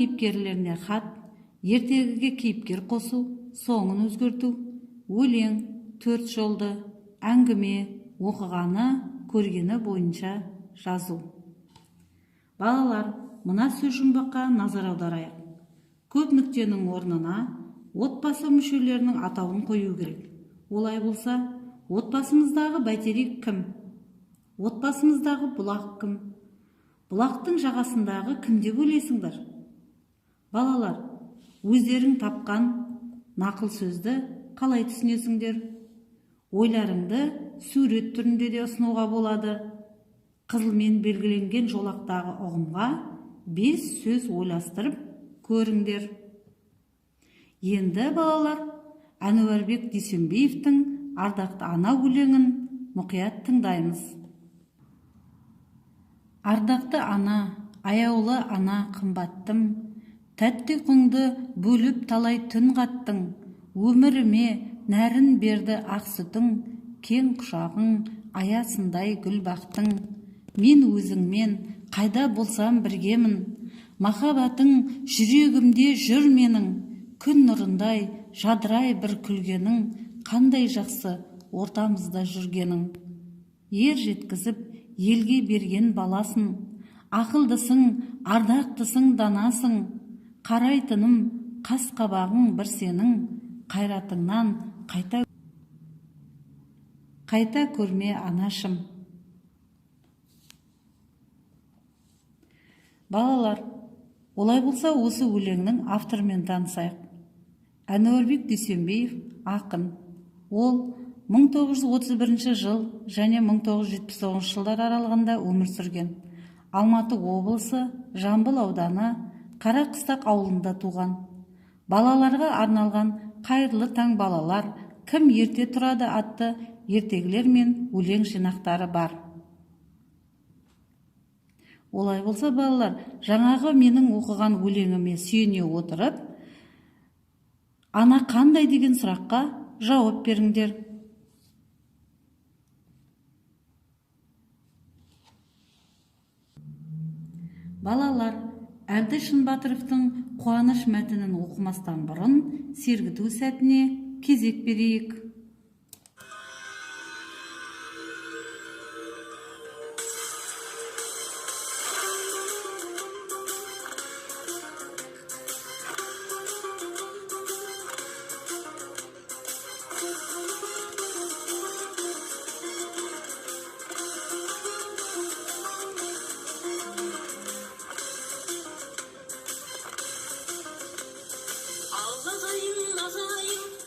кейіпкерлеріне хат, ертегіге кейіпкер қосу, соңын өзгерту, өлең, 4 жолды, әңгіме, оқығаны, көргені бойынша жазу. Балалар, мына сөз жұмбаққа назар аударайық. Көп нүктенің орнына отбасы мүшелерінің атауын қою керек. Олай болса, отбасымыздағы бәйтерек кім? Отбасымыздағы бұлақ кім? Бұлақтың жағасындағы кім деп ойлайсыңдар? Балалар, өздерің тапқан нақыл сөзді қалай түсінесіңдер? Ойларыңды сурет түрінде де ұсынуға болады. Қызылмен белгіленген жолақтағы ұғымға 5 сөз ойластырып көріңдер. Енді балалар, Әнуарбек Дүйсенбиевтің «Ардақты ана» өлеңін мұқият тыңдаймыз. Ардақты ана, аяулы ана қымбаттым, тәтті ұйқыңды бөліп талай түн қаттың, өміріме нәрін берді ақ сүтің, кең құшағың аясындай гүл бақтың. Мен өзіңмен қайда болсам біргемін, махаббатың жүрегімде жүр менің, күн нұрындай жадырай бір күлгенің, қандай жақсы ортамызда жүргенің. Ер жеткізіп елге берген баласың, ақылдысың, ардақтысың, данасың, қарайтыным қас қабағың бір сенің, қайратыңнан қайта көрме анашым. Балалар, олай болса осы өлеңнің авторымен танысайық. Әнуарбек Дүйсенбиев ақын. Ол 1931 жыл және 1979 жылдар аралығында өмір сүрген. Алматы облысы, Жамбыл ауданы, Қарақыстақ ауылында туған. Балаларға арналған «Қайырлы таң балалар», «Кім ерте тұрады» атты ертегілер мен өлең жинақтары бар. Олай болса, балалар, жаңағы менің оқыған өлеңіме сүйене отырып, ана қандай деген сұраққа жауап беріңдер. Балалар, Әбдіш Шынбатыровтың «Қуаныш» мәтінін оқымастан бұрын сергіту сәтіне кезек берейік.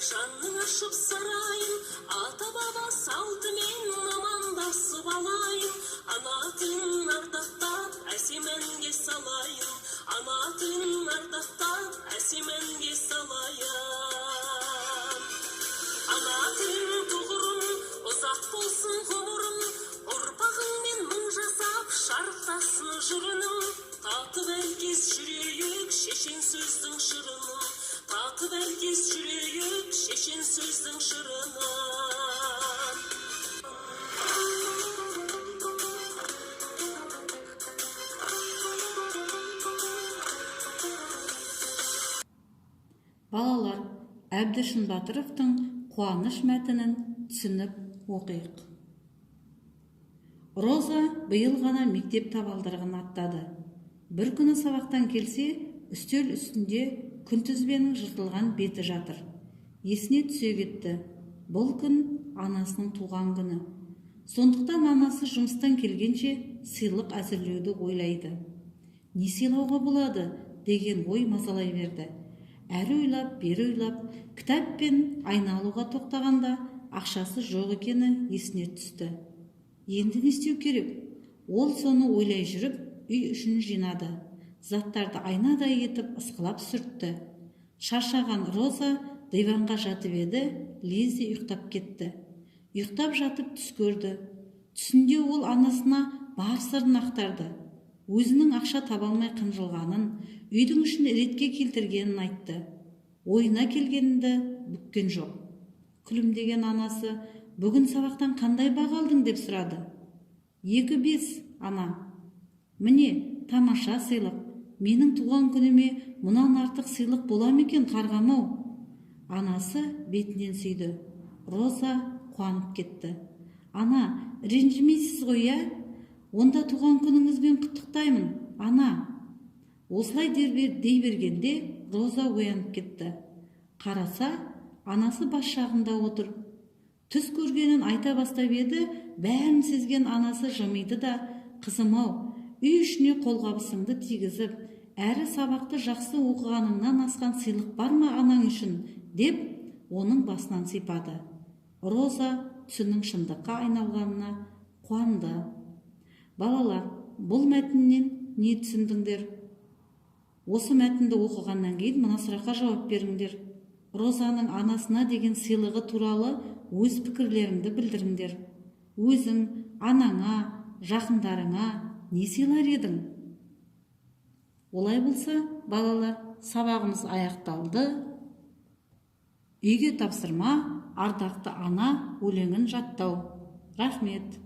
Жанның ашып сарайын, ата-баба салтымен амандасып алайын. Ана тілін ардақтап, әсем әнге салайын. Ана тілін ардақтап, әсем әнге салайын. Ана тілін тұғырын, ұзақ болсын ғұмырын, ұрпағыңмен мың жасап, шарықтасын жырының. Татып әркез жүрейік, шешен сөздің шырының. Татып әркез жүрейік, шешен сөздің шырынан. Балалар, Әбдіш Шынбатыровтың «Қуаныш» мәтінін түсініп оқиық. Роза биыл ғана мектеп табалдырығын аттады. Бір күні сабақтан келсе, үстел үстінде күнтізбенің жыртылған беті жатыр. Есіне түсе кетті. Бұл күн анасының туған күні. Сондықтан анасы жұмыстан келгенше сыйлық әзірлеуді ойлайды. Не сыйлауға болады деген ой мазалай берді. Әрі ойлап, бері ойлап, кітаппен айналуға тоқтағанда ақшасы жоқ екені есіне түсті. Енді не істеу керек? Ол соны ойлай жүріп, үй ішін жинады. Заттарды айнадай етіп ысқылап сүртті. Шаршаған Роза диванға жатып еді, лезде ұйықтап кетті. Ұйықтап жатып түс көрді. Түсінде ол анасына бар сырын ақтарды. Өзінің ақша таба алмай қынжылғанын, үйдің ішін ретке келтіргенін айтты. Ойына келгенді бүккен жоқ. Күлімдеген анасы, бүгін сабақтан қандай баға алдың деп сұрады. 2-5, ана. Міне, тамаша сыйлық. менің туған күніме мұнан артық сыйлық бола ма екен қарғам-ау? Анасы бетінен сүйді. Роза қуанып кетті. Ана, ренжімейсіз ғой, ә? Онда туған күніңізбен құттықтаймын, ана. Осылай дей бергенде Роза оянып кетті. Қараса, анасы бас жағында отыр. Түс көргенін айта бастап еді, бәрін сезген анасы жымиды да, қызым-ау, үй ішіне қолғабысыңды тигізіп, әрі сабақты жақсы оқығаныңнан асқан сыйлық бар ма анаң үшін, деп оның басынан сипады. Роза түсінің шындыққа айналғанына қуанды. Балалар, бұл мәтіннен не түсіндіңдер? Осы мәтінді оқығаннан кейін мына сұраққа жауап беріңдер. Розаның анасына деген сыйлығы туралы өз пікірлеріңді білдіріңдер. Өзің анаңа, жақындарыңа не сыйлар едің? Олай болса, балалар, сабағымыз аяқталды. Үйге тапсырма, ардақты ана өлеңін жаттау. Рахмет.